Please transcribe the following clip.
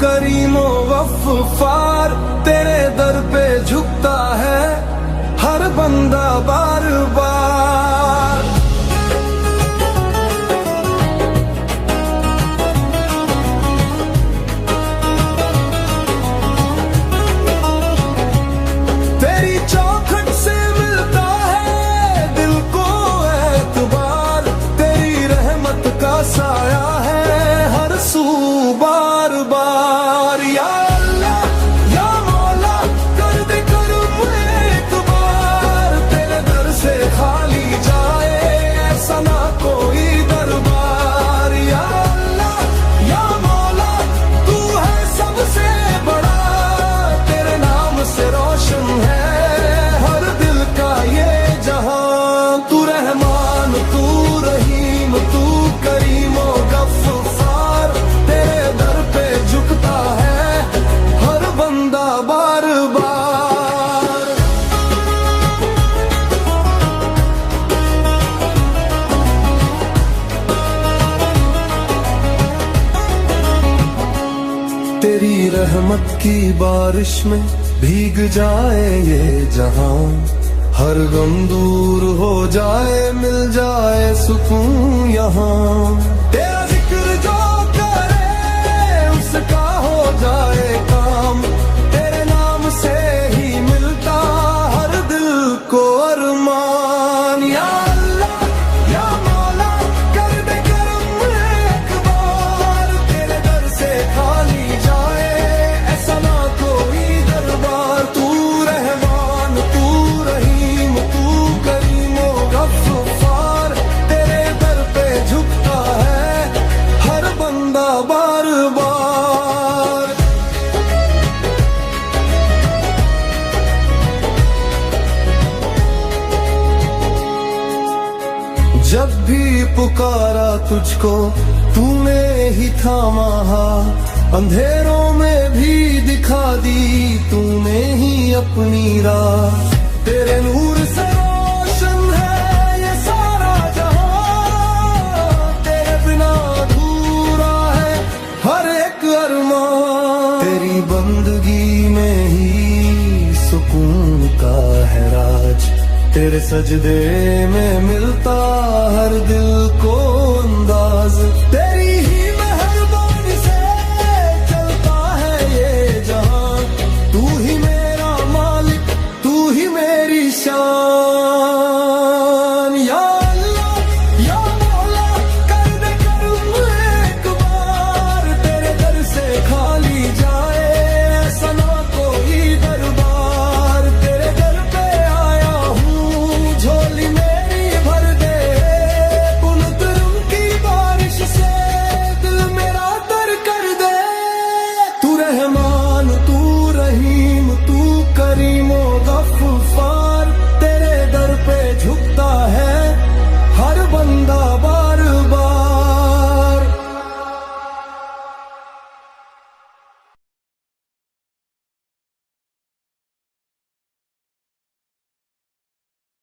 करीमो गफ्फार, तेरे दर पे झुकता है हर बंदा बार बार। तेरी चौखट से मिलता है दिल को एतबार, तेरी रहमत का साया है हर सू बार बार। या अल्लाह या मौला कर दे करम एक बार, तेरे दर से खाली जाए ऐसा ना कोई दरबार। या अल्लाह या मौला तू है सबसे बड़ा, तेरे नाम से रोशन है हर दिल का ये जहां। तू रहमान तू रहीम तू करीमो गफ्फार, तेरे दर पे झुकता है हर बंदा बार बार। तेरी रहमत की बारिश में भीग जाए ये जहां, हर गम दूर हो जाए मिल जाए सुकून यहाँ। तेरा जिक्र जो करे उसका हो जाए काम, तेरे नाम से ही मिलता हर दिल को अरमान। या अल्लाह या मौला कर दे करम एक बार, तेरे दर से खाली जाए ऐसा ना कोई दरबार। तू रहमान तू रहीम तू करीमो गफ्फार, तेरे दर पे झुकता है हर बंदा बार बार। जब भी पुकारा तुझको तूने ही थामा हाथ, अंधेरों में भी दिखा दी तूने ही अपनी राह। तेरे नूर से रोशन है ये सारा जहां, तेरे बिना अधूरा है हर एक अरमान। तेरी बंदगी में ही सुकून का है राज, तेरे सजदे में मिलता हर दिल को